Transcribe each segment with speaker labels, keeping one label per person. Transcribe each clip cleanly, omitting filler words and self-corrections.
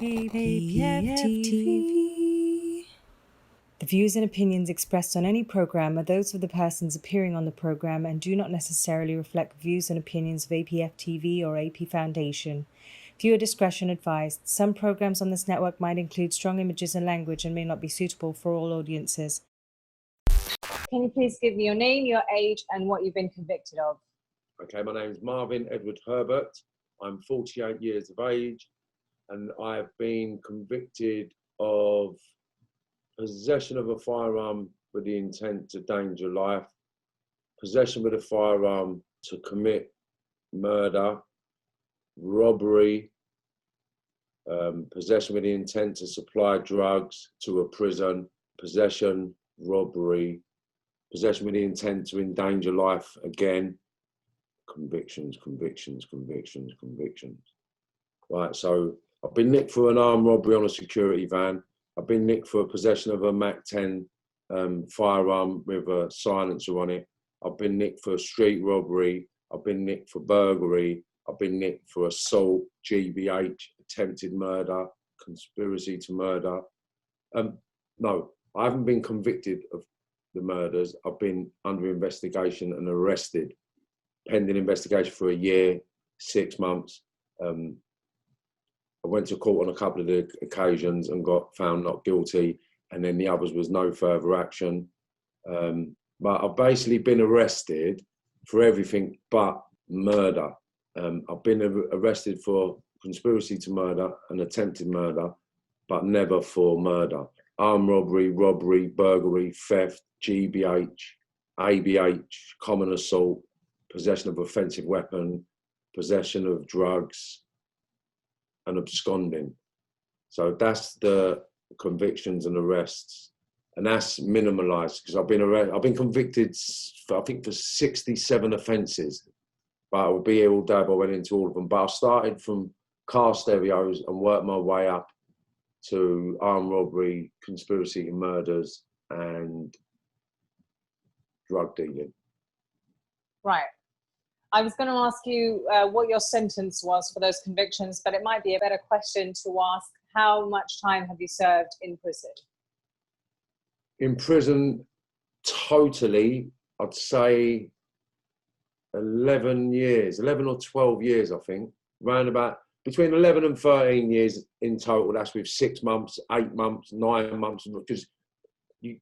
Speaker 1: APFTV. The views and opinions expressed on any program are those of the persons appearing on the program and do not necessarily reflect views and opinions of APFTV or AP Foundation. Viewer discretion advised. Some programs on this network might include strong images and language and may not be suitable for all audiences.
Speaker 2: Can you please give me your name, your age, and what you've been convicted of?
Speaker 3: Okay, my name is Marvin Edward Herbert. I'm 48 years of age, and I've been convicted of possession of a firearm with the intent to endanger life, possession with a firearm to commit murder, robbery, possession with the intent to supply drugs to a prison, possession, robbery, possession with the intent to endanger life again, convictions. Right, so I've been nicked for an armed robbery on a security van. I've been nicked for possession of a MAC-10 firearm with a silencer on it. I've been nicked for street robbery. I've been nicked for burglary. I've been nicked for assault, GBH, attempted murder, conspiracy to murder. No, I haven't been convicted of the murders. I've been under investigation and arrested, pending investigation for a year, 6 months. I went to court on a couple of the occasions and got found not guilty, and then the others was no further action. But I've basically been arrested for everything but murder. I've been arrested for conspiracy to murder and attempted murder, but never for murder. Armed robbery, burglary, theft, GBH, ABH, common assault, possession of offensive weapon, possession of drugs, and absconding. So that's the convictions and arrests, and that's minimalised because I've been convicted, I think, for 67 offences, but I would be here all day if I went into all of them. But I started from car stereos and worked my way up to armed robbery, conspiracy to murders, and drug dealing.
Speaker 2: Right. I was going to ask you what your sentence was for those convictions, but it might be a better question to ask, how much time have you served in prison?
Speaker 3: In prison, totally, I'd say 11 or 12 years, I think. Round about between 11 and 13 years in total. That's with 6 months, 8 months, 9 months, because the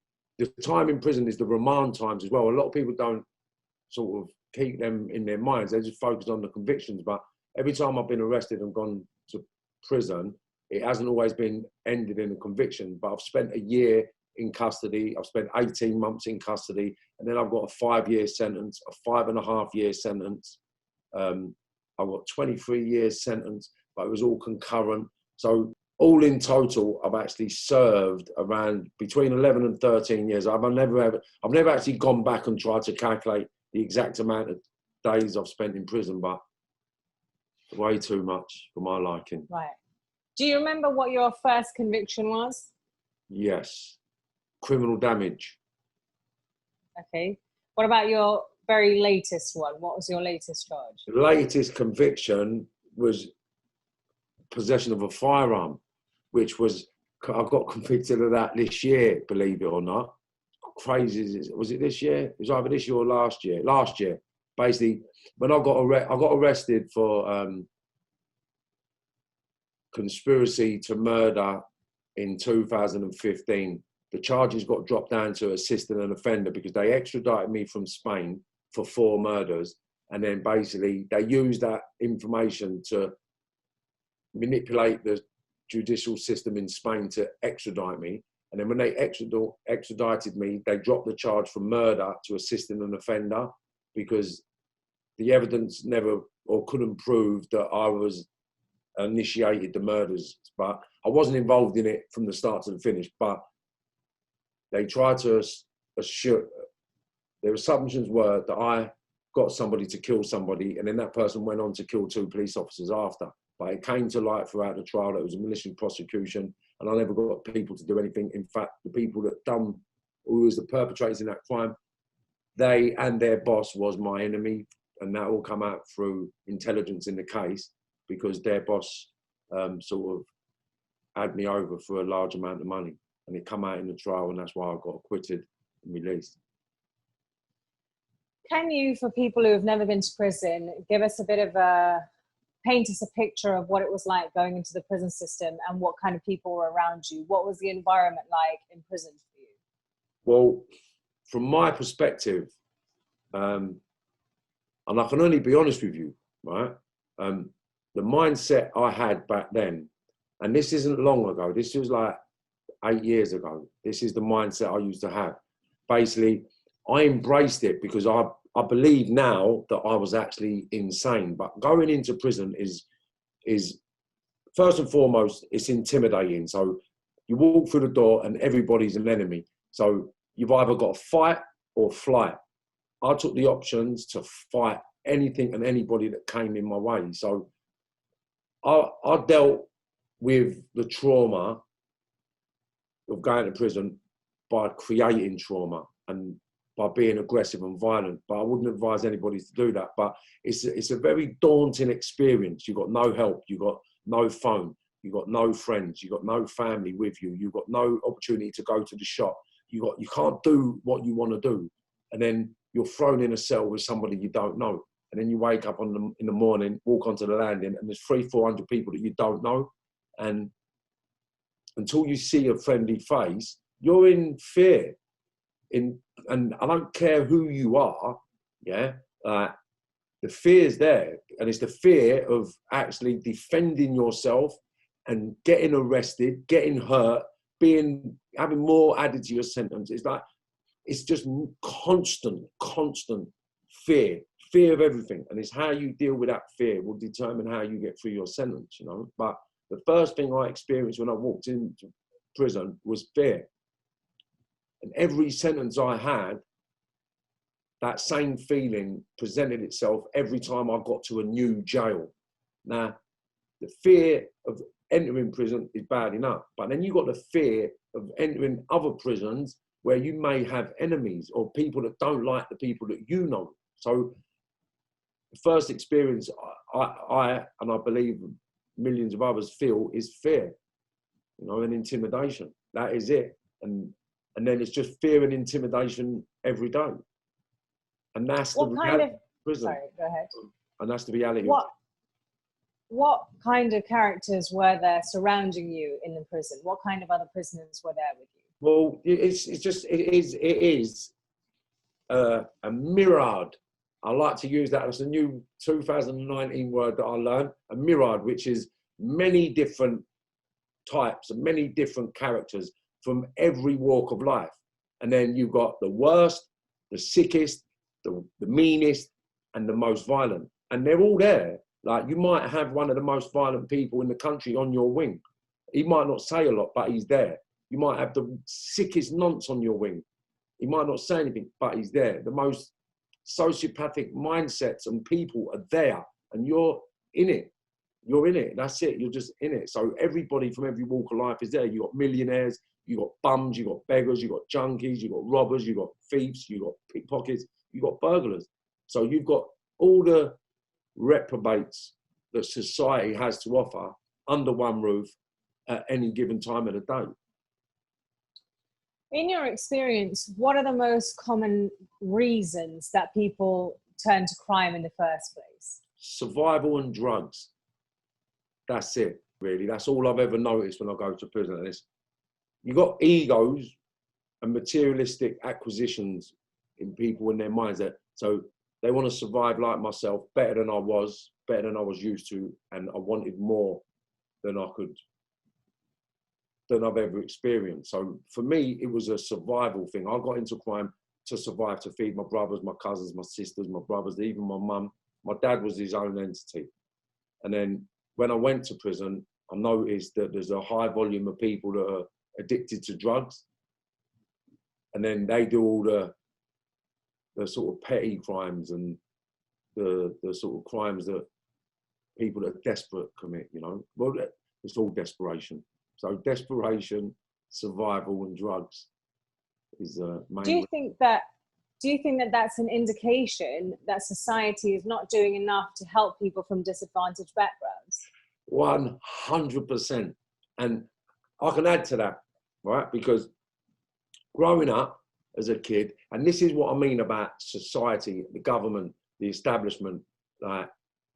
Speaker 3: time in prison is the remand times as well. A lot of people don't sort of keep them in their minds. They just focus on the convictions. But every time I've been arrested and gone to prison, it hasn't always been ended in a conviction. But I've spent a year in custody. I've spent 18 months in custody. And then I've got a 5-year sentence, a 5.5-year sentence. I've got 23 years sentence, but it was all concurrent. So all in total, I've actually served around between 11 and 13 years. I've never actually gone back and tried to calculate the exact amount of days I've spent in prison, but way too much for my liking.
Speaker 2: Right. Do you remember what your first conviction was?
Speaker 3: Yes. Criminal damage.
Speaker 2: Okay. What about your very latest one? What was your latest charge?
Speaker 3: The latest conviction was possession of a firearm, which was, I got convicted of that this year, believe it or not. Crazy. Was it this year? It was either this year or last year. Last year, basically, when I got arrested for conspiracy to murder in 2015. The charges got dropped down to assisting an offender because they extradited me from Spain for 4 murders, and then basically they used that information to manipulate the judicial system in Spain to extradite me. And then when they extradited me, they dropped the charge from murder to assisting an offender because the evidence never or couldn't prove that I was initiated the murders. But I wasn't involved in it from the start to the finish. But they tried to assure, their assumptions were that I got somebody to kill somebody, and then that person went on to kill 2 police officers after. But it came to light throughout the trial that it was a malicious prosecution, and I never got people to do anything. In fact, the people that who was the perpetrators in that crime, they and their boss was my enemy, and that all come out through intelligence in the case because their boss sort of had me over for a large amount of money, and it come out in the trial, and that's why I got acquitted and released.
Speaker 2: Can you, for people who have never been to prison, give us a bit of paint us a picture of what it was like going into the prison system and what kind of people were around you? What was the environment like in prison for you?
Speaker 3: Well, from my perspective, and I can only be honest with you, right? The mindset I had back then, and this isn't long ago, this was like 8 years ago. This is the mindset I used to have. Basically, I embraced it because I believe now that I was actually insane. But going into prison is first and foremost, it's intimidating. So you walk through the door and everybody's an enemy. So you've either got to fight or flight. I took the options to fight anything and anybody that came in my way. So I dealt with the trauma of going to prison by creating trauma and by being aggressive and violent. But I wouldn't advise anybody to do that. But it's a very daunting experience. You've got no help, you've got no phone, you've got no friends, you've got no family with you, you've got no opportunity to go to the shop. You can't do what you want to do. And then you're thrown in a cell with somebody you don't know. And then you wake up in the morning, walk onto the landing, and there's 300-400 people that you don't know. And until you see a friendly face, you're in fear. And I don't care who you are, yeah, the fear's there. And it's the fear of actually defending yourself and getting arrested, getting hurt, having more added to your sentence. It's just constant fear of everything. And it's how you deal with that fear will determine how you get through your sentence, you know. But the first thing I experienced when I walked into prison was fear. And every sentence I had, that same feeling presented itself every time I got to a new jail. Now, the fear of entering prison is bad enough, but then you've got the fear of entering other prisons where you may have enemies or people that don't like the people that you know. So the first experience I and I believe millions of others feel is fear, you know, and intimidation. That is it. And then it's just fear and intimidation every day. And that's the reality of prison.
Speaker 2: Sorry, go ahead.
Speaker 3: And that's the reality.
Speaker 2: What kind of characters were there surrounding you in the prison? What kind of other prisoners were there with you?
Speaker 3: Well, it is a mirrored. I like to use that. It's a new 2019 word that I learned, a mirrored, which is many different types and many different characters from every walk of life. And then you've got the worst, the sickest, the meanest, and the most violent. And they're all there. Like, you might have one of the most violent people in the country on your wing. He might not say a lot, but he's there. You might have the sickest nonce on your wing. He might not say anything, but he's there. The most sociopathic mindsets and people are there, and you're in it. You're in it. That's it. You're just in it. So everybody from every walk of life is there. You got millionaires, you got bums, you got beggars, you got junkies, you got robbers, you got thieves, you got pickpockets, you got burglars. So you've got all the reprobates that society has to offer under one roof at any given time of the day.
Speaker 2: In your experience, what are the most common reasons that people turn to crime in the first place?
Speaker 3: Survival and drugs. That's it, really. That's all I've ever noticed when I go to prison. You've got egos and materialistic acquisitions in people in their minds. So they want to survive like myself, better than I was used to, and I wanted more than I've ever experienced. So for me, it was a survival thing. I got into crime to survive, to feed my brothers, my cousins, my sisters, my brothers, even my mum. My dad was his own entity. And then when I went to prison, I noticed that there's a high volume of people that are addicted to drugs. And then they do all the sort of petty crimes and the sort of crimes that people that are desperate commit, you know. Well, it's all desperation. So desperation, survival, and drugs is main.
Speaker 2: Do you think that that's an indication that society is not doing enough to help people from disadvantaged backgrounds?
Speaker 3: 100%. And I can add to that, right? Because growing up as a kid, and this is what I mean about society, the government, the establishment, like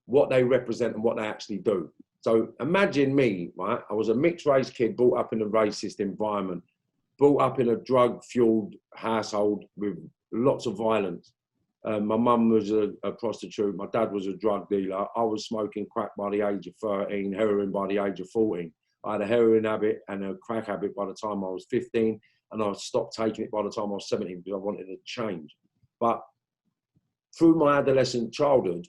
Speaker 3: what they represent and what they actually do. So imagine me, right? I was a mixed race kid brought up in a racist environment, brought up in a drug-fueled household with lots of violence. My mum was a prostitute. My dad was a drug dealer. I was smoking crack by the age of 13, heroin by the age of 14. I had a heroin habit and a crack habit by the time I was 15, and I stopped taking it by the time I was 17 because I wanted to change. But through my adolescent childhood,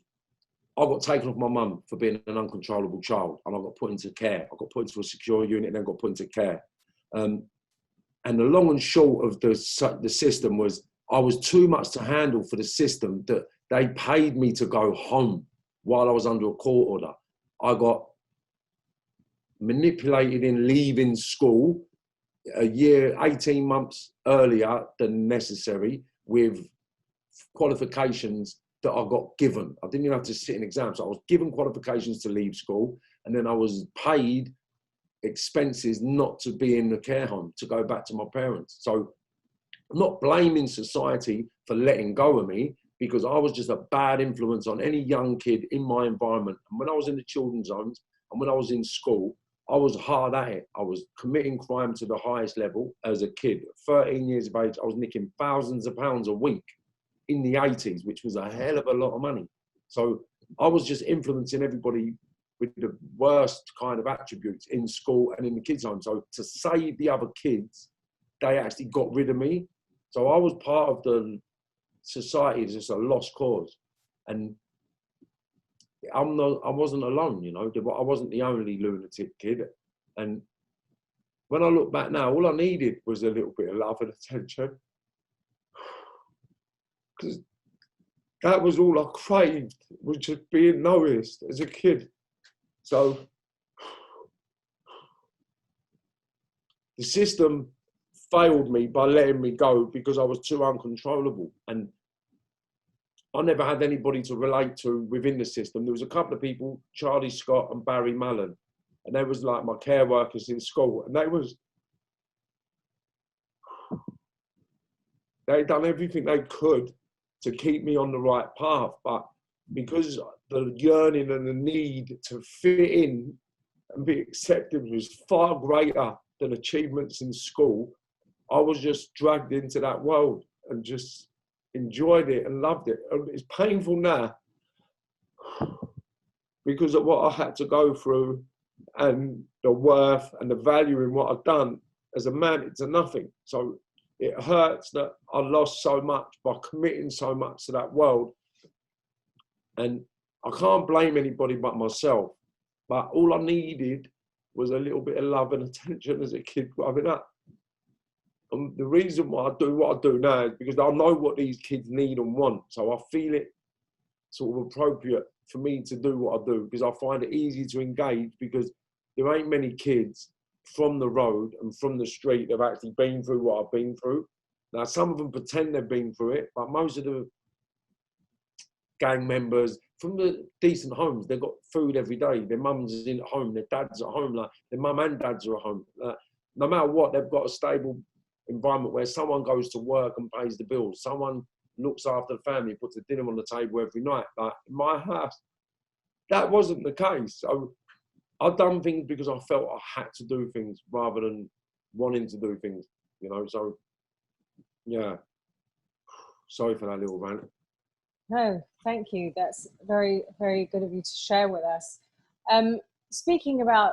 Speaker 3: I got taken off my mum for being an uncontrollable child, and I got put into care. I got put into a secure unit and then got put into care. And the long and short of the system was I was too much to handle for the system that they paid me to go home while I was under a court order. I got manipulated in leaving school a year, 18 months earlier than necessary with qualifications that I got given. I didn't even have to sit in exams. So I was given qualifications to leave school, and then I was paid expenses not to be in the care home, to go back to my parents. So I'm not blaming society for letting go of me, because I was just a bad influence on any young kid in my environment. And when I was in the children's homes and when I was in school, I was hard at it. I was committing crime to the highest level as a kid. At 13 years of age, I was nicking thousands of pounds a week in the 80s, which was a hell of a lot of money. So I was just influencing everybody with the worst kind of attributes in school and in the kids' home. So to save the other kids, they actually got rid of me. So I was part of the society as just a lost cause. And I wasn't alone, you know. I wasn't the only lunatic kid. And when I look back now, all I needed was a little bit of love and attention. Because that was all I craved, was just being noticed as a kid. So the system failed me by letting me go because I was too uncontrollable. And I never had anybody to relate to within the system. There was a couple of people, Charlie Scott and Barry Mullen, and they was like my care workers in school. And they'd done everything they could to keep me on the right path. But because the yearning and the need to fit in and be accepted was far greater than achievements in school, I was just dragged into that world and just enjoyed it and loved it. And it's painful now because of what I had to go through and the worth and the value in what I've done. As a man, it's a nothing. So it hurts that I lost so much by committing so much to that world. And I can't blame anybody but myself. But all I needed was a little bit of love and attention as a kid growing up. And the reason why I do what I do now is because I know what these kids need and want. So I feel it sort of appropriate for me to do what I do, because I find it easy to engage, because there ain't many kids from the road and from the street that have actually been through what I've been through. Now, some of them pretend they've been through it, but most of the gang members from the decent homes, they've got food every day. Their mum's in at home, their dad's at home, like their mum and dads are at home. No matter what, they've got a stable environment where someone goes to work and pays the bills. Someone looks after the family, puts a dinner on the table every night. Like in my house, that wasn't the case. So I've done things because I felt I had to do things rather than wanting to do things, you know. So yeah, sorry for that little rant.
Speaker 2: No, thank you. That's very, very good of you to share with us. Speaking about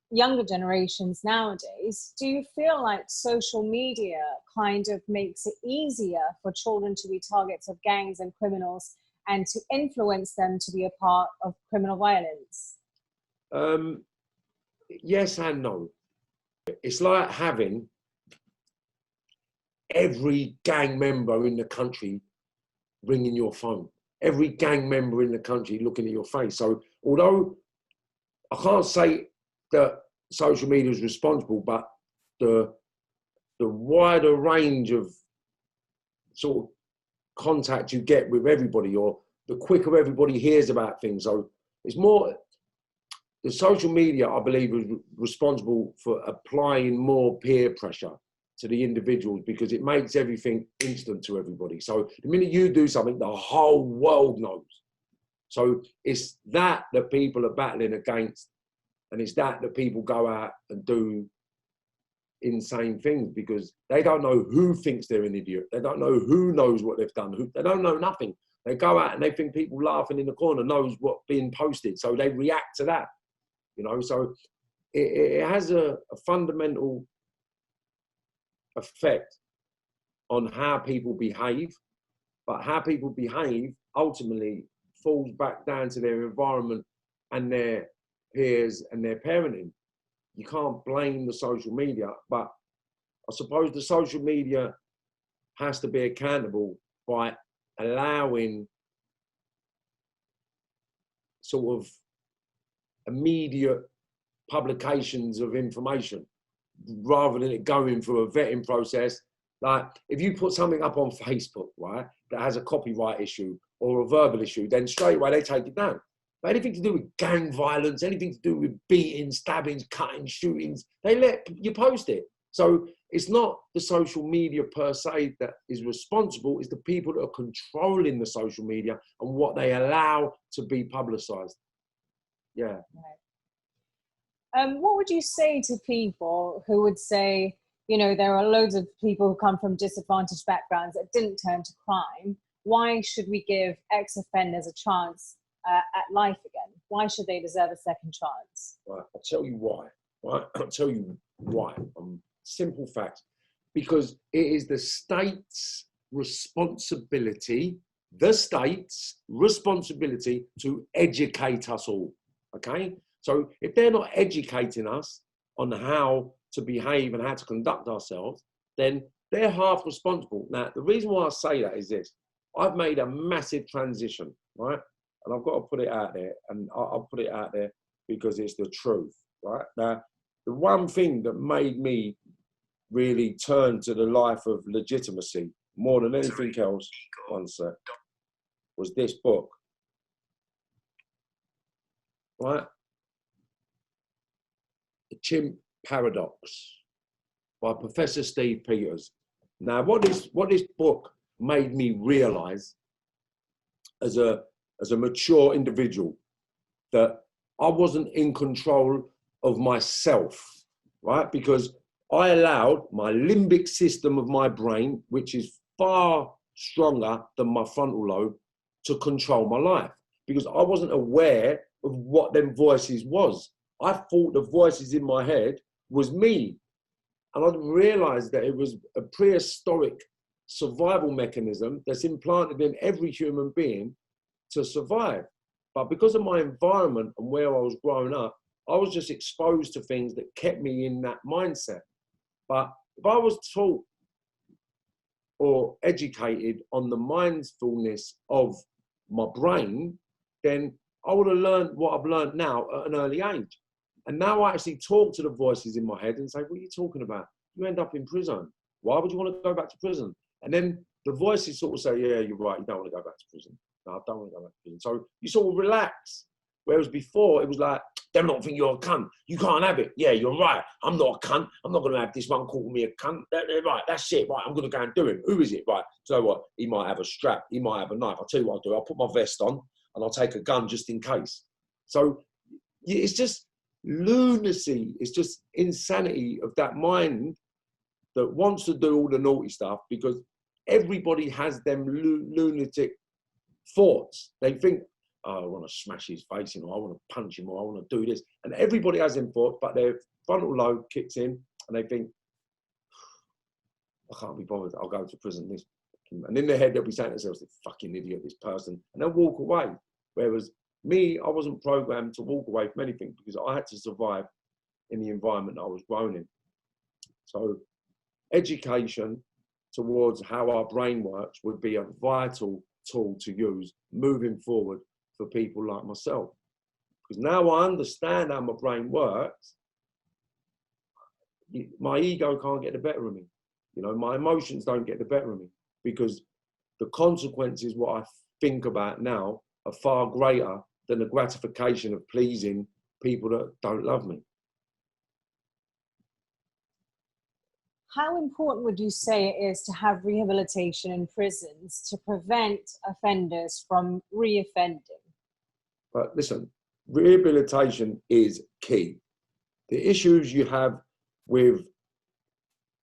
Speaker 2: younger generations nowadays, do you feel like social media kind of makes it easier for children to be targets of gangs and criminals and to influence them to be a part of criminal violence?
Speaker 3: Yes and no. It's like having every gang member in the country ringing your phone, every gang member in the country looking at your face. So although I can't say that social media is responsible, but the wider range of sort of contact you get with everybody, or the quicker everybody hears about things. So it's more, the social media, I believe, is responsible for applying more peer pressure to the individuals because it makes everything instant to everybody. So the minute you do something, the whole world knows. So it's that people are battling against, and it's that people go out and do insane things because they don't know who thinks they're an idiot. They don't know who knows what they've done. They don't know nothing. They go out and they think people laughing in the corner knows what's being posted. So they react to that, you know. So it has a fundamental effect on how people behave, but how people behave ultimately falls back down to their environment and their peers and their parenting. You can't blame the social media, but I suppose the social media has to be accountable by allowing sort of immediate publications of information rather than it going through a vetting process. Like if you put something up on Facebook, right, that has a copyright issue or a verbal issue, then straight away they take it down. But anything to do with gang violence, anything to do with beatings, stabbings, cutting, shootings, they let you post it. So it's not the social media per se that is responsible, it's the people that are controlling the social media and what they allow to be publicized. Yeah.
Speaker 2: Right. What would you say to people who would say, you know, there are loads of people who come from disadvantaged backgrounds that didn't turn to crime. Why should we give ex-offenders a chance at life again? Why should they deserve a second chance?
Speaker 3: Right, I'll tell you why. Right, I'll tell you why. Simple fact. Because it is the state's responsibility, to educate us all. Okay? So if they're not educating us on how to behave and how to conduct ourselves, then they're half responsible. Now, the reason why I say that is this. I've made a massive transition, right? And I've got to put it out there, and I'll put it out there because it's the truth, right? Now, the one thing that made me really turn to the life of legitimacy more than anything else, one sec, was this book, right? The Chimp Paradox by Professor Steve Peters. Now, what this book made me realize as a mature individual, that I wasn't in control of myself, right? Because I allowed my limbic system of my brain, which is far stronger than my frontal lobe, to control my life. Because I wasn't aware of what them voices was. I thought the voices in my head was me. And I didn't realize that it was a prehistoric survival mechanism that's implanted in every human being to survive. But because of my environment and where I was growing up, I was just exposed to things that kept me in that mindset. But if I was taught or educated on the mindfulness of my brain, then I would have learned what I've learned now at an early age. And now I actually talk to the voices in my head and say, what are you talking about? You end up in prison. Why would you want to go back to prison? And then the voices sort of say, yeah, you're right, you don't want to go back to prison. No, I don't want to go back to prison. So you sort of relax. Whereas before, it was like, they don't think you're a cunt. You can't have it. Yeah, you're right. I'm not a cunt. I'm not going to have this one calling me a cunt. Right, that's it. Right, I'm going to go and do it. Who is it? Right, so what? He might have a strap. He might have a knife. I'll tell you what I'll do. I'll put my vest on and I'll take a gun just in case. So it's just lunacy. It's just insanity of that mind that wants to do all the naughty stuff because everybody has them lunatic thoughts. They think, oh, I want to smash his face, you know, I want to punch him, or I want to do this. And everybody has them thoughts, but their frontal lobe kicks in and they think, I can't be bothered, I'll go to prison. This. And in their head, they'll be saying to themselves, this fucking idiot, this person, and they'll walk away. Whereas me, I wasn't programmed to walk away from anything because I had to survive in the environment I was grown in. So education towards how our brain works would be a vital tool to use moving forward for people like myself. Because now I understand how my brain works, my ego can't get the better of me. You know, my emotions don't get the better of me because the consequences, what I think about now, are far greater than the gratification of pleasing people that don't love me.
Speaker 2: How important would you say it is to have rehabilitation in prisons to prevent offenders from reoffending?
Speaker 3: But listen, rehabilitation is key. The issues you have with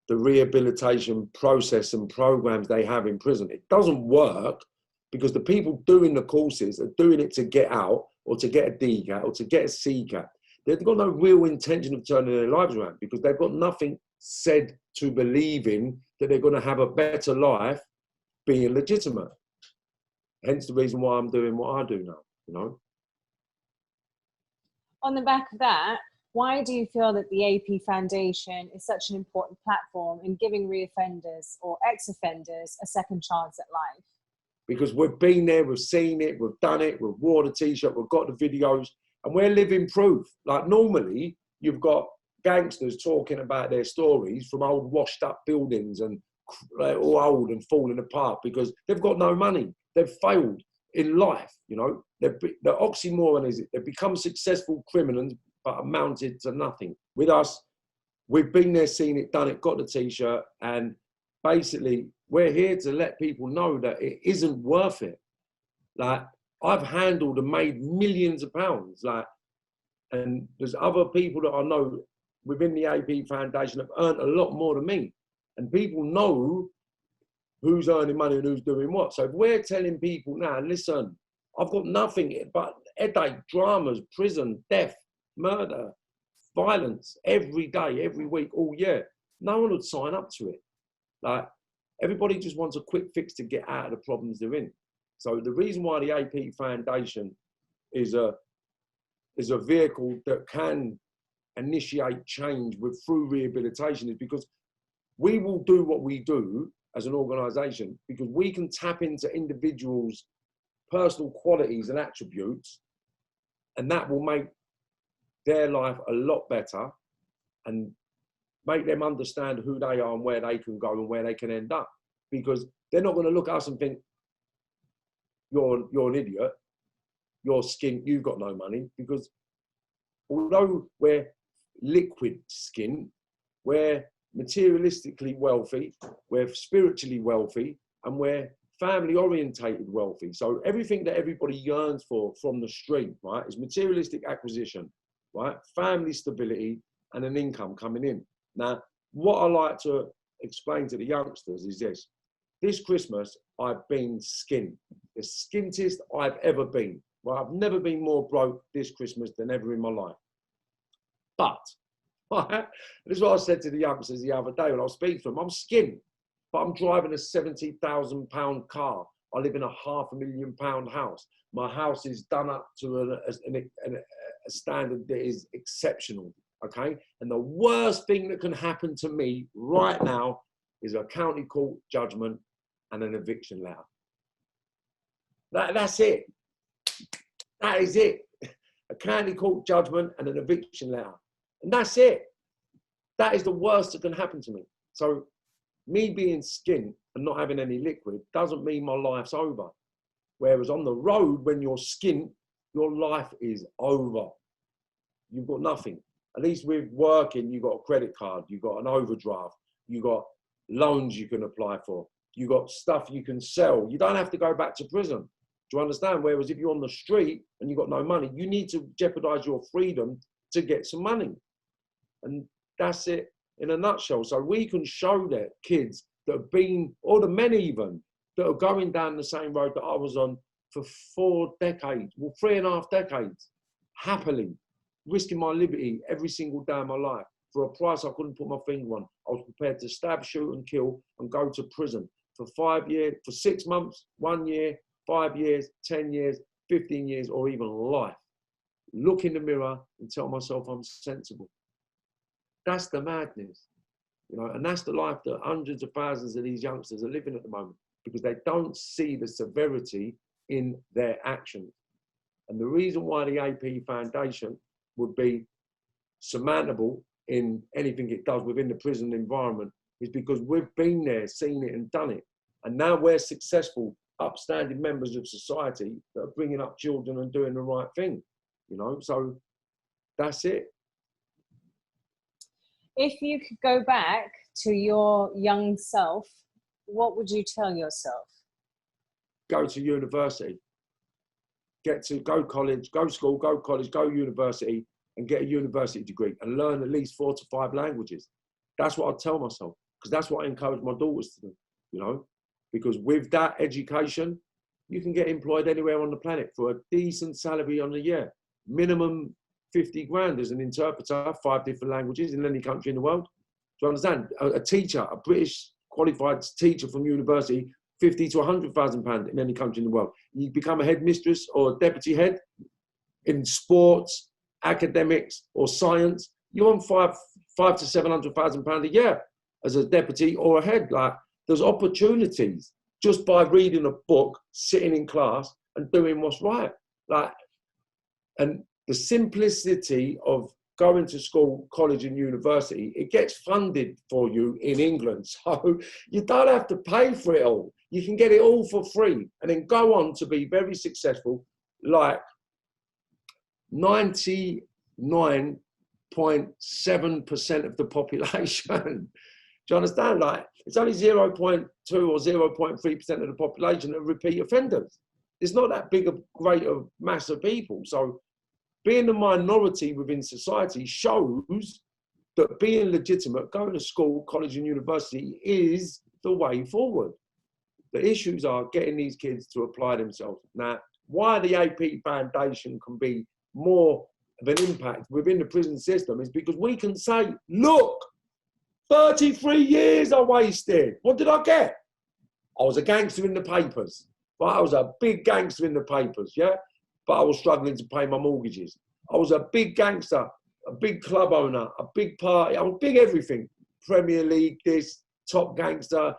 Speaker 3: the rehabilitation process and programs they have in prison, it doesn't work because the people doing the courses are doing it to get out or to get a DCAT or to get a CCAT. They've got no real intention of turning their lives around because they've got nothing said to believe in that they're going to have a better life being legitimate. Hence the reason why I'm doing what I do now, you know.
Speaker 2: On the back of that, why do you feel that the AP Foundation is such an important platform in giving reoffenders or ex-offenders a second chance at life?
Speaker 3: Because we've been there, we've seen it, we've done it, we've worn a t-shirt, we've got the videos, and we're living proof. Like normally, you've got gangsters talking about their stories from old washed up buildings and all old and falling apart because they've got no money. They've failed in life, you know. The oxymoron is they've become successful criminals but amounted to nothing. With us, we've been there, seen it, done it, got the t-shirt, and basically we're here to let people know that it isn't worth it. Like, I've handled and made millions of pounds, like, and there's other people that I know within the AP Foundation have earned a lot more than me. And people know who's earning money and who's doing what. So if we're telling people now, listen, I've got nothing but headache, dramas, prison, death, murder, violence, every day, every week, all year, no one would sign up to it. Like, everybody just wants a quick fix to get out of the problems they're in. So the reason why the AP Foundation is a vehicle that can initiate change through rehabilitation is because we will do what we do as an organisation because we can tap into individuals' personal qualities and attributes, and that will make their life a lot better and make them understand who they are and where they can go and where they can end up. Because they're not going to look at us and think, you're an idiot, you're skint, you've got no money. Because although we're liquid skin, we're materialistically wealthy, we're spiritually wealthy, and we're family orientated wealthy. So everything that everybody yearns for from the street, right, is materialistic acquisition, right, family stability and an income coming in. Now, what I like to explain to the youngsters is this. This Christmas, I've been skint, the skintiest I've ever been. Well, I've never been more broke this Christmas than ever in my life. But, right, this is what I said to the youngsters the other day when I was speaking to them. I'm skint, but I'm driving a £70,000 car. I live in a £500,000 house. My house is done up to a standard that is exceptional, okay? And the worst thing that can happen to me right now is a county court judgment and an eviction letter. That's it. That is it. A county court judgment and an eviction letter. And that's it. That is the worst that can happen to me. So me being skint and not having any liquid doesn't mean my life's over. Whereas on the road, when you're skint, your life is over. You've got nothing. At least with working, you've got a credit card, you've got an overdraft, you've got loans you can apply for, you've got stuff you can sell. You don't have to go back to prison. Do you understand? Whereas if you're on the street and you've got no money, you need to jeopardize your freedom to get some money. And that's it in a nutshell. So we can show that kids that have been, or the men even, that are going down the same road that I was on for 4 decades, well, 3.5 decades, happily, risking my liberty every single day of my life for a price I couldn't put my finger on. I was prepared to stab, shoot and kill and go to prison for 5 years, for 6 months, 1 year, 5 years, 10 years, 15 years, or even life. Look in the mirror and tell myself I'm sensible. That's the madness, you know, and that's the life that hundreds of thousands of these youngsters are living at the moment because they don't see the severity in their actions. And the reason why the AP Foundation would be surmountable in anything it does within the prison environment is because we've been there, seen it and done it. And now we're successful, upstanding members of society that are bringing up children and doing the right thing, you know. So That's it.
Speaker 2: If you could go back to your young self, what would you tell yourself?
Speaker 3: Go to university. Go college, go school, go college, go university, and get a university degree and learn at least 4 to 5 languages. That's what I tell myself, because that's what I encourage my daughters to do, you know, because with that education, you can get employed anywhere on the planet for a decent salary on a year. Minimum 50 grand as an interpreter, 5 different languages in any country in the world. Do you understand? A teacher, a British qualified teacher from university, 50 to 100,000 pounds in any country in the world. You become a headmistress or a deputy head in sports, academics, or science. You're on 5 to 700,000 pounds a year as a deputy or a head. Like, there's opportunities just by reading a book, sitting in class, and doing what's right. Like, and the simplicity of going to school, college, and university, it gets funded for you in England. So you don't have to pay for it all. You can get it all for free and then go on to be very successful, like 99.7% of the population. Do you understand? Like, it's only 0.2 or 0.3% of the population that are repeat offenders. It's not that big a great a mass of people. So being a minority within society shows that being legitimate, going to school, college, and university is the way forward. The issues are getting these kids to apply themselves. Now, why the AP Foundation can be more of an impact within the prison system is because we can say, look, 33 years I wasted. What did I get? I was a gangster in the papers. Right? I was a big gangster in the papers, yeah? But I was struggling to pay my mortgages. I was a big gangster, a big club owner, a big party. I was big everything. Premier League, this, top gangster,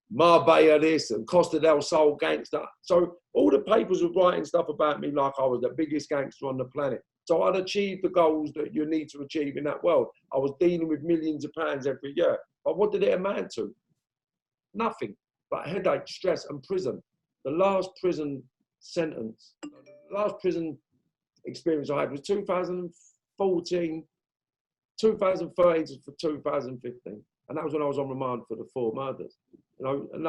Speaker 3: Marbella this, and Costa del Sol gangster. So all the papers were writing stuff about me like I was the biggest gangster on the planet. So I'd achieved the goals that you need to achieve in that world. I was dealing with millions of pounds every year. But what did it amount to? Nothing but headache, stress, and prison. The last prison sentence, the last prison experience I had was 2014, 2013 to 2015. And that was when I was on remand for the 4 murders. You know, and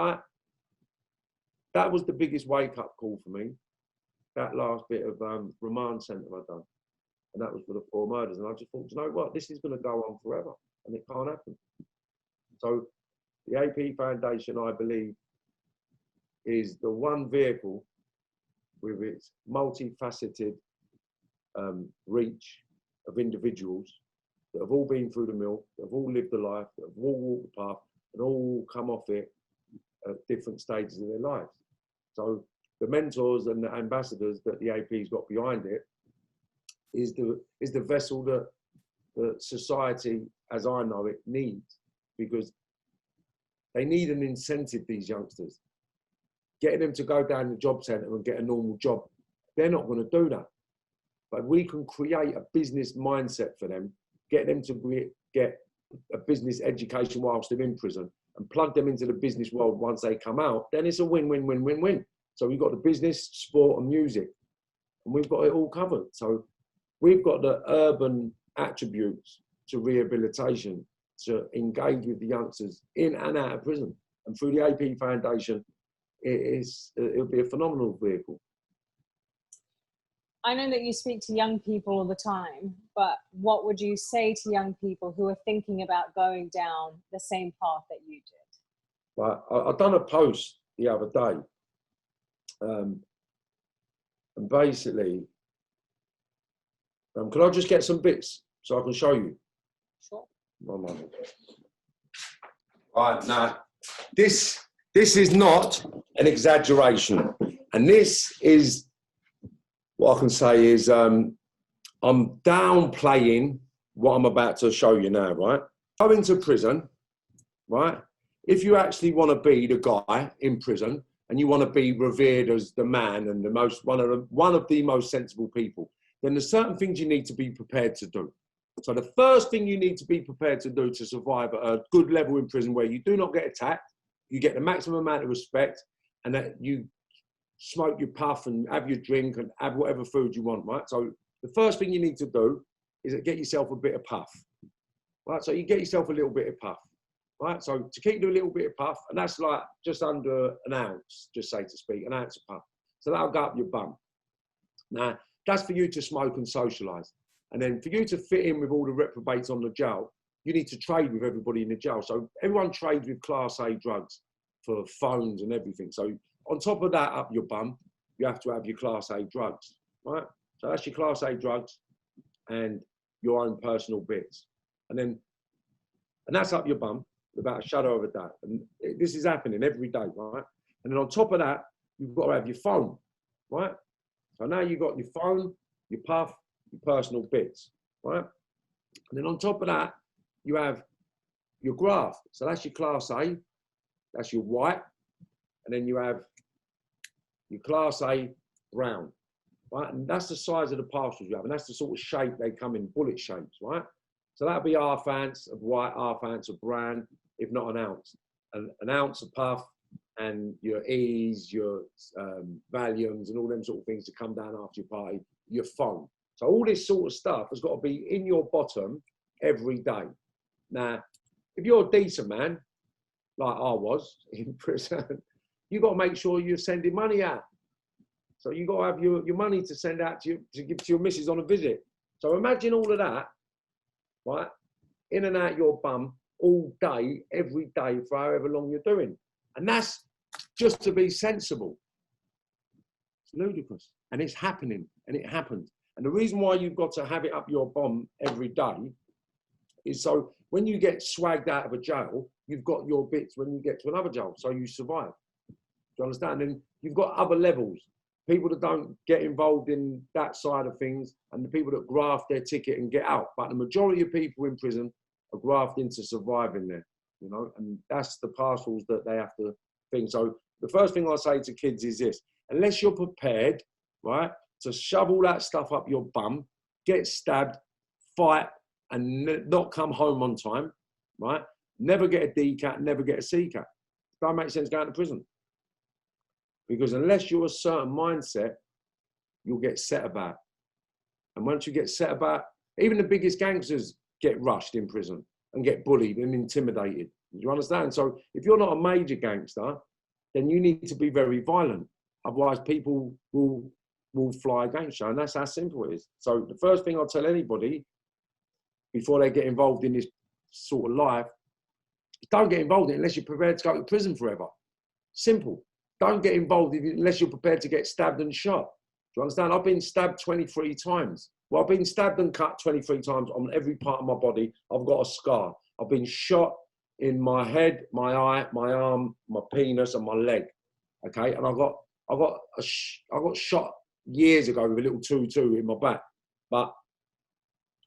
Speaker 3: that was the biggest wake-up call for me, that last bit of remand sentence I'd done. And that was for the 4 murders. And I just thought, you know what, this is going to go on forever, and it can't happen. So the AP Foundation, I believe, is the one vehicle with its multifaceted reach of individuals that have all been through the mill, that have all lived the life, that have all walked the path, and all come off it at different stages of their lives. So the mentors and the ambassadors that the AP's got behind it is the vessel that society, as I know it, needs, because they need an incentive, these youngsters. Getting them to go down the job centre and get a normal job, they're not going to do that. But we can create a business mindset for them, get them to get a business education whilst they're in prison, and plug them into the business world once they come out, then it's a win-win-win-win-win. So we've got the business, sport, and music, and we've got it all covered. So we've got the urban attributes to rehabilitation to engage with the youngsters in and out of prison. And through the AP Foundation, it'll be a phenomenal vehicle.
Speaker 2: I know that you speak to young people all the time, but what would you say to young people who are thinking about going down the same path that you did?
Speaker 3: Right, I done a post the other day, and basically, can I just get some bits so I can show you?
Speaker 2: Sure.
Speaker 3: One moment. Right, now, this is not an exaggeration, and this is, what I can say is, I'm downplaying what I'm about to show you now, right? Going to prison, right? If you actually want to be the guy in prison and you want to be revered as the man and one of the most sensible people, then there's certain things you need to be prepared to do. So the first thing you need to be prepared to do to survive at a good level in prison, where you do not get attacked, you get the maximum amount of respect, and that you smoke your puff and have your drink and have whatever food you want, right? So the first thing you need to do is get yourself a bit of puff. Right, so you get yourself a little bit of puff. Right, so to keep a little bit of puff, and that's like just under an ounce, just say to speak, an ounce of puff. So that'll go up your bum. Now, that's for you to smoke and socialise. And then for you to fit in with all the reprobates on the jail, you need to trade with everybody in the jail. So everyone trades with Class A drugs for phones and everything. So on top of that, up your bum, you have to have your Class A drugs, right? So that's your Class A drugs and your own personal bits. And that's up your bum without a shadow of a doubt. And this is happening every day, right? And then on top of that, you've got to have your phone, right? So now you've got your phone, your puff, your personal bits, right? And then on top of that, you have your graft. So that's your Class A, that's your white, and then you have your Class A brown, right? And that's the size of the parcels you have, and that's the sort of shape they come in, bullet shapes, right? So that'll be half ounce of white, half ounce of brown, if not an ounce. An ounce of puff, and your E's, your Valiums, and all them sort of things to come down after your party, your phone. So all this sort of stuff has got to be in your bottom every day. Now, if you're a decent man, like I was in prison, you've got to make sure you're sending money out. So you've got to have your money to send out to give to your missus on a visit. So imagine all of that, right, in and out your bum all day, every day, for however long you're doing. And that's just to be sensible. It's ludicrous. And it's happening, and it happens. And the reason why you've got to have it up your bum every day is so when you get swagged out of a jail, you've got your bits when you get to another jail, so you survive. Do you understand? And you've got other levels. People that don't get involved in that side of things, and the people that graft their ticket and get out. But the majority of people in prison are grafting to survive in there, you know, and that's the parcels that they have to think. So the first thing I say to kids is this: unless you're prepared, right, to shove all that stuff up your bum, get stabbed, fight, and not come home on time, right? Never get a D-cat, never get a C-cat. Don't make sense going to prison. Because unless you're a certain mindset, you'll get set about. And once you get set about, even the biggest gangsters get rushed in prison and get bullied and intimidated. Do you understand? So if you're not a major gangster, then you need to be very violent. Otherwise, people will fly against you. And that's how simple it is. So the first thing I'll tell anybody before they get involved in this sort of life, don't get involved in it unless you're prepared to go to prison forever. Simple. Don't get involved unless you're prepared to get stabbed and shot. Do you understand? I've been stabbed 23 times. Well, I've been stabbed and cut 23 times on every part of my body. I've got a scar. I've been shot in my head, my eye, my arm, my penis, and my leg. Okay, and I got shot years ago with a little 2-2 in my back. But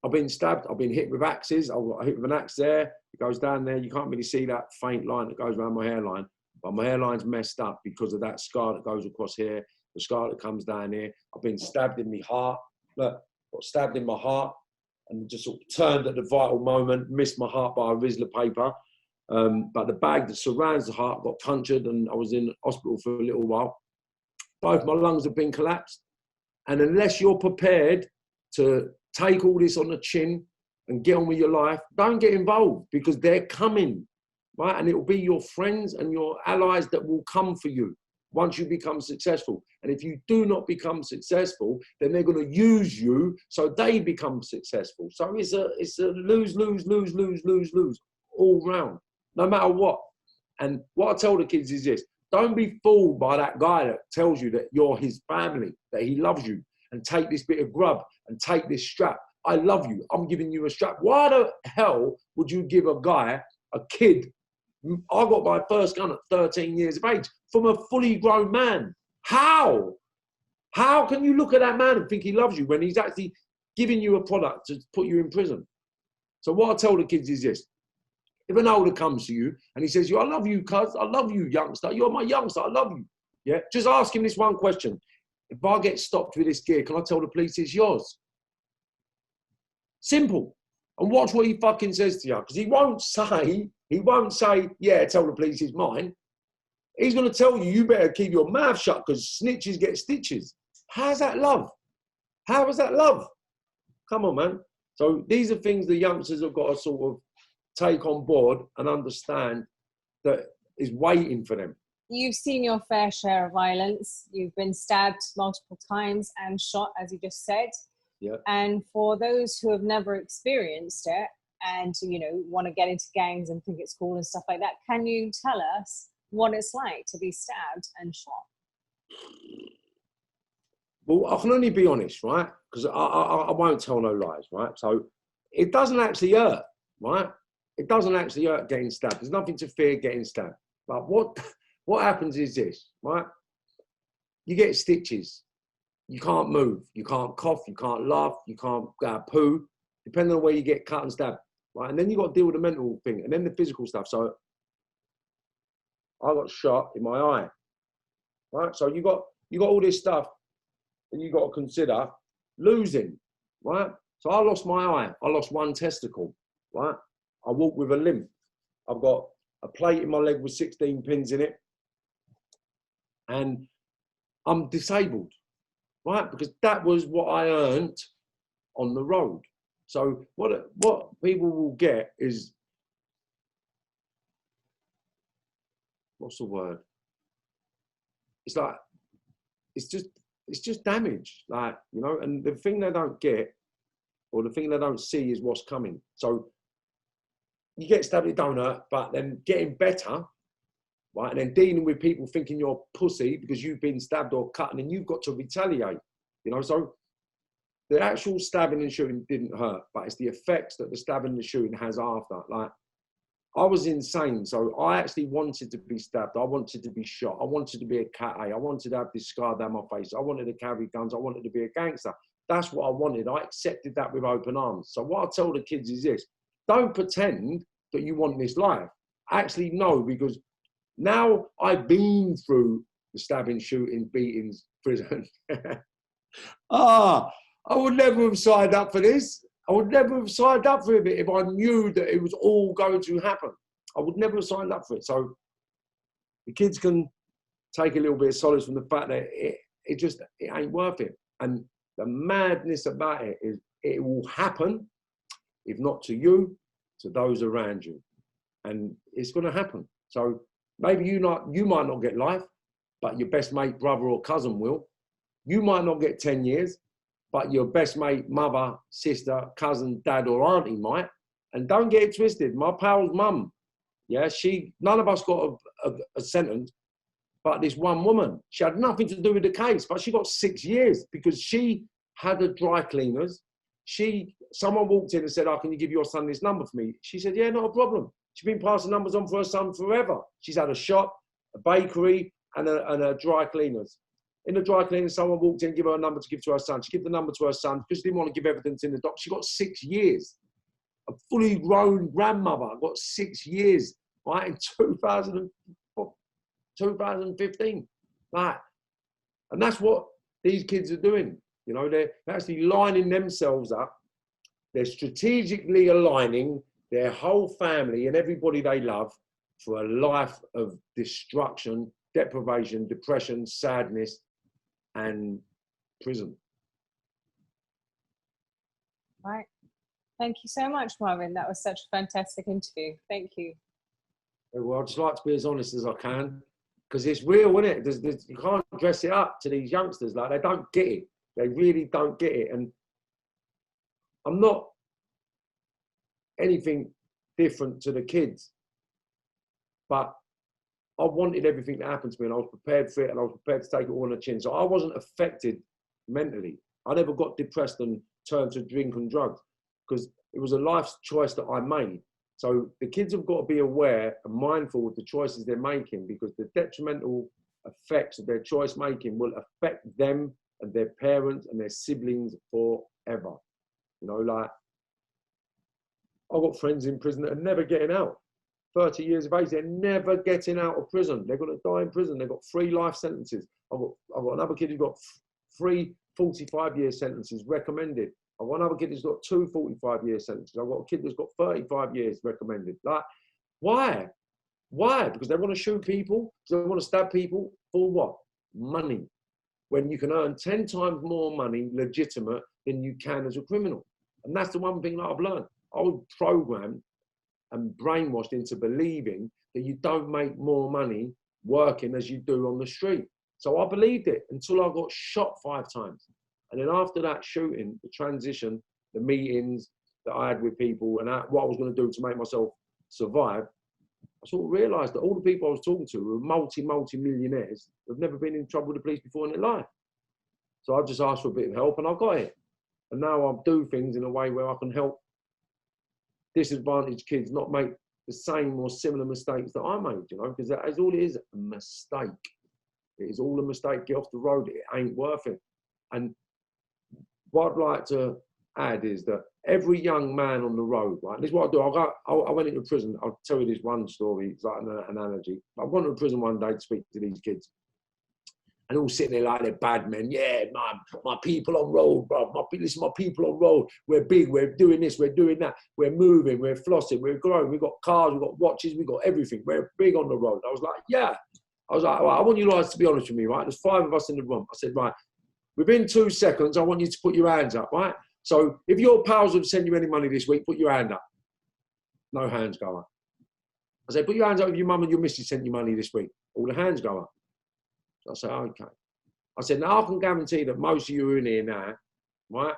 Speaker 3: I've been stabbed. I've been hit with axes. I got hit with an axe there. It goes down there. You can't really see that faint line that goes around my hairline. But my hairline's messed up because of that scar that goes across here, the scar that comes down here. I've been stabbed in my heart. Look, got stabbed in my heart and just sort of turned at the vital moment, missed my heart by a Rizzler paper. But the bag that surrounds the heart got punctured and I was in hospital for a little while. Both my lungs have been collapsed. And unless you're prepared to take all this on the chin and get on with your life, don't get involved because they're coming. Right? And it will be your friends and your allies that will come for you once you become successful. And if you do not become successful, then they're going to use you so they become successful. So it's a lose, lose, lose, lose, lose, lose all round, no matter what. And what I tell the kids is this: don't be fooled by that guy that tells you that you're his family, that he loves you, and take this bit of grub and take this strap. I love you. I'm giving you a strap. Why the hell would you give a guy, a kid? I got my first gun at 13 years of age from a fully grown man. How? How can you look at that man and think he loves you when he's actually giving you a product to put you in prison? So what I tell the kids is this: if an older comes to you and he says, I love you, cuz, I love you, youngster, you're my youngster, I love you. Yeah, just ask him this one question: if I get stopped with this gear, can I tell the police it's yours? Simple. And watch what he fucking says to you, because he won't say, yeah, tell the police it's mine. He's going to tell you, you better keep your mouth shut because snitches get stitches. How's that love? How is that love? Come on, man. So these are things the youngsters have got to sort of take on board and understand that is waiting for them.
Speaker 2: You've seen your fair share of violence. You've been stabbed multiple times and shot, as you just said.
Speaker 3: Yeah.
Speaker 2: And for those who have never experienced it and, you know, want to get into gangs and think it's cool and stuff like that, can you tell us what it's like to be stabbed and shot?
Speaker 3: Well, I can only be honest, right? Because I won't tell no lies, right? So it doesn't actually hurt, right? It doesn't actually hurt getting stabbed. There's nothing to fear getting stabbed. But what happens is this, right? You get stitches. You can't move. You can't cough. You can't laugh. You can't poo, depending on where you get cut and stabbed, right? And then you got to deal with the mental thing and then the physical stuff. So I got shot in my eye, right? So you got all this stuff that you got to consider losing, right? So I lost my eye. I lost one testicle, right? I walk with a limp. I've got a plate in my leg with 16 pins in it. And I'm disabled, right? Because that was what I earned on the road. So what people will get is, what's the word? It's like, it's just damage, like, you know, and the thing they don't get, or the thing they don't see, is what's coming. So you get stabbed, it don't hurt, but then getting better, right, and then dealing with people thinking you're pussy because you've been stabbed or cut, and then you've got to retaliate, you know. So the actual stabbing and shooting didn't hurt, but it's the effects that the stabbing and shooting has after. Like, I was insane, so I actually wanted to be stabbed. I wanted to be shot. I wanted to be a cat A. I wanted to have this scar down my face. I wanted to carry guns. I wanted to be a gangster. That's what I wanted. I accepted that with open arms. So what I tell the kids is this: don't pretend that you want this life. Actually, no, because now I've been through the stabbing, shooting, beatings, prison. I would never have signed up for this. I would never have signed up for it if I knew that it was all going to happen. I would never have signed up for it. So the kids can take a little bit of solace from the fact that it ain't worth it. And the madness about it is it will happen, if not to you, to those around you. And it's going to happen. So maybe you might not get life, but your best mate, brother or cousin will. You might not get 10 years, but your best mate, mother, sister, cousin, dad or auntie might. And don't get it twisted. My pal's mum, yeah, none of us got a sentence, but this one woman, she had nothing to do with the case, but she got 6 years because she had a dry cleaners. Someone walked in and said, "Oh, can you give your son this number for me?" She said, "Yeah, not a problem." She's been passing numbers on for her son forever. She's had a shop, a bakery, and a dry cleaners. In the dry cleaners, someone walked in, give her a number to give to her son. She gave the number to her son because she didn't want to give evidence in the dock. She got 6 years. A fully grown grandmother got 6 years, right, in 2015. Right. And that's what these kids are doing. You know, they're actually lining themselves up. They're strategically aligning their whole family and everybody they love for a life of destruction, deprivation, depression, sadness, and prison.
Speaker 2: Right. Thank you so much, Marvin. That was such a fantastic interview. Thank you.
Speaker 3: Well, I'd just like to be as honest as I can, because it's real, isn't it? You can't dress it up to these youngsters. Like, they don't get it. They really don't get it. And I'm not anything different to the kids, but I wanted everything to happen to me, and I was prepared for it, and I was prepared to take it all on the chin. So I wasn't affected mentally. I never got depressed and turned to drink and drugs, because it was a life choice that I made. So the kids have got to be aware and mindful of the choices they're making, because the detrimental effects of their choice making will affect them and their parents and their siblings forever. You know, like, I've got friends in prison that are never getting out. 30 years of age, they're never getting out of prison. They're going to die in prison. They've got 3 life sentences. I've got another kid who's got 3 45-year sentences recommended. I've got another kid who's got 2 45-year sentences. I've got a kid that's got 35 years recommended. Like, why? Why? Because they want to shoot people, because they want to stab people for what? Money. When you can earn 10 times more money legitimate than you can as a criminal. And that's the one thing that I've learned. I was programmed and brainwashed into believing that you don't make more money working as you do on the street. So I believed it until I got shot 5 times. And then after that shooting, the transition, the meetings that I had with people and what I was going to do to make myself survive, I sort of realised that all the people I was talking to were multi-millionaires who've never been in trouble with the police before in their life. So I just asked for a bit of help and I got it. And now I do things in a way where I can help disadvantaged kids not make the same or similar mistakes that I made, you know, because that is all it is, a mistake. It is all a mistake. Get off the road. It ain't worth it. And what I'd like to add is that every young man on the road, right, this is what I do. I went into prison. I'll tell you this one story. It's like an analogy. I went to prison one day to speak to these kids. And all sitting there like they're bad men. Yeah, my people on road, bro. Listen, my people on road. We're big. We're doing this. We're doing that. We're moving. We're flossing. We're growing. We've got cars. We've got watches. We've got everything. We're big on the road. I was like, yeah. I was like, well, I want you guys to be honest with me, right? There's 5 of us in the room. I said, right, within 2 seconds, I want you to put your hands up, right? So if your pals have sent you any money this week, put your hand up. No hands go up. I said, put your hands up if your mum and your missus sent you money this week. All the hands go up. So I said, okay. I said, now I can guarantee that most of you are in here now, right,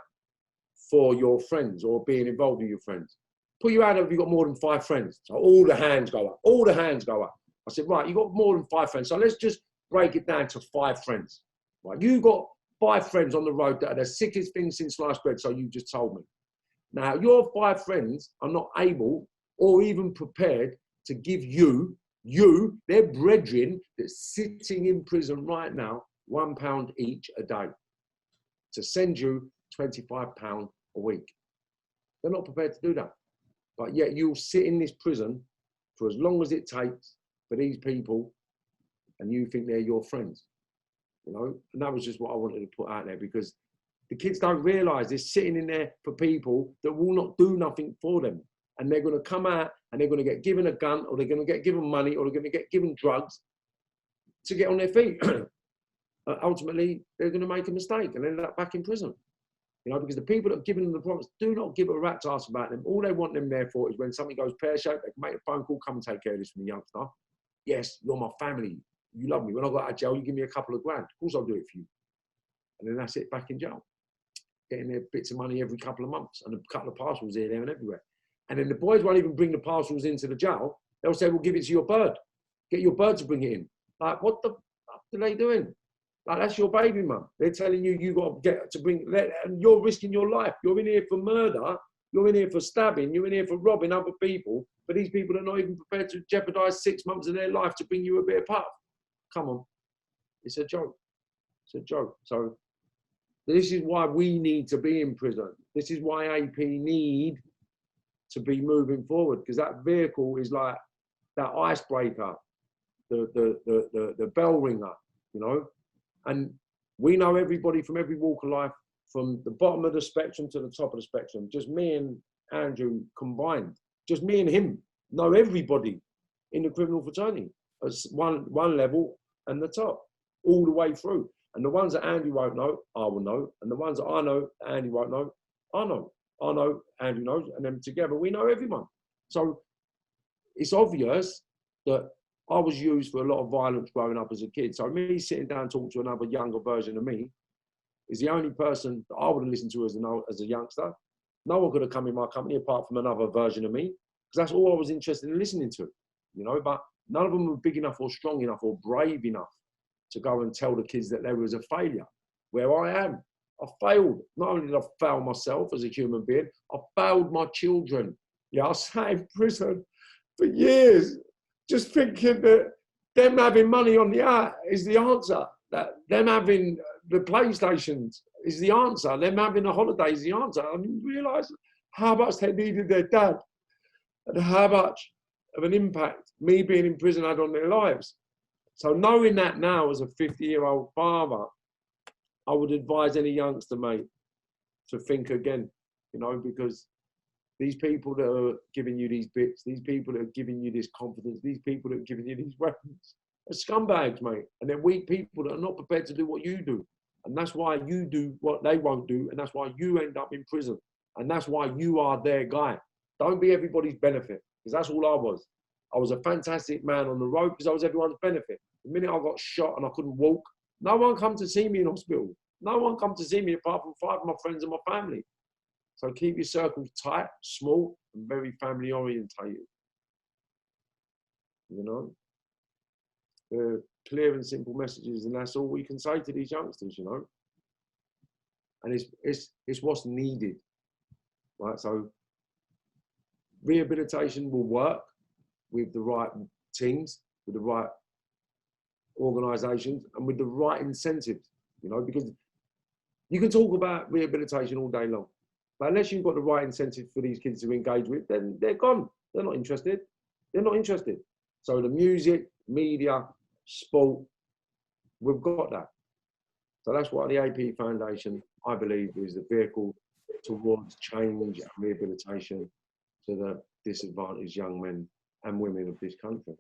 Speaker 3: for your friends or being involved with your friends. Put your hand up if you've got more than 5 friends. So all the hands go up. All the hands go up. I said, right, you've got more than 5 friends. So let's just break it down to 5 friends. Right, you've got 5 friends on the road that are the sickest thing since sliced bread, so you just told me. Now, your 5 friends are not able or even prepared to give you, their brethren that's sitting in prison right now, £1 each a day to send you £25 a week. They're not prepared to do that. But yet you'll sit in this prison for as long as it takes for these people and you think they're your friends. You know, and that was just what I wanted to put out there because the kids don't realise they're sitting in there for people that will not do nothing for them. And they're going to come out and they're going to get given a gun or they're going to get given money or they're going to get given drugs to get on their feet. Ultimately, they're going to make a mistake and end up back in prison. You know, because the people that have given them the promise do not give a rat's ass about them. All they want them there for is when something goes pear-shaped, they can make a phone call, come and take care of this from the youngster. Yes, you're my family. You love me. When I got out of jail, you give me a couple of grand. Of course I'll do it for you. And then that's it, back in jail. Getting their bits of money every couple of months and a couple of parcels here, there and everywhere. And then the boys won't even bring the parcels into the jail. They'll say, well, give it to your bird. Get your bird to bring it in. Like, what the fuck are they doing? Like, that's your baby, mum. They're telling you, you got to get to bring, and you're risking your life. You're in here for murder. You're in here for stabbing. You're in here for robbing other people. But these people are not even prepared to jeopardize 6 months of their life to bring you a bit of puff. Come on. It's a joke. It's a joke. So this is why we need to be in prison. This is why AP need to be moving forward, because that vehicle is like that icebreaker, the bell ringer, you know. And we know everybody from every walk of life, from the bottom of the spectrum to the top of the spectrum. Just me and Andrew combined, just me and him know everybody in the criminal fraternity as one level and the top, all the way through. And the ones that Andy won't know, I will know. And the ones that I know, Andy won't know, I know. I know, Andrew knows, and then together we know everyone. So it's obvious that I was used for a lot of violence growing up as a kid. So me sitting down talking to another younger version of me is the only person that I would have listened to as a youngster. No one could have come in my company apart from another version of me, because that's all I was interested in listening to, you know. But none of them were big enough or strong enough or brave enough to go and tell the kids that there was a failure. Where I am, I failed. Not only did I fail myself as a human being, I failed my children. Yeah, I sat in prison for years, just thinking that them having money on the app is the answer. That them having the PlayStations is the answer. Them having a holiday is the answer. I didn't realise how much they needed their dad and how much of an impact me being in prison had on their lives. So knowing that now as a 50-year-old father, I would advise any youngster, mate, to think again, you know, because these people that are giving you these bits, these people that are giving you this confidence, these people that are giving you these weapons, are scumbags, mate. And they're weak people that are not prepared to do what you do. And that's why you do what they won't do. And that's why you end up in prison. And that's why you are their guy. Don't be everybody's benefit, because that's all I was. I was a fantastic man on the road because I was everyone's benefit. The minute I got shot and I couldn't walk, no one come to see me in hospital. No one come to see me apart from 5 of my friends and my family. So keep your circles tight, small, and very family orientated. You know, clear and simple messages, and that's all we can say to these youngsters. You know, and it's what's needed, right? So rehabilitation will work with the right teams, with the right organisations, and with the right incentives. You know, because you can talk about rehabilitation all day long, but unless you've got the right incentives for these kids to engage with, then they're gone. They're not interested. They're not interested. So the music, media, sport, we've got that. So that's why the AP Foundation, I believe, is the vehicle towards change and rehabilitation to the disadvantaged young men and women of this country.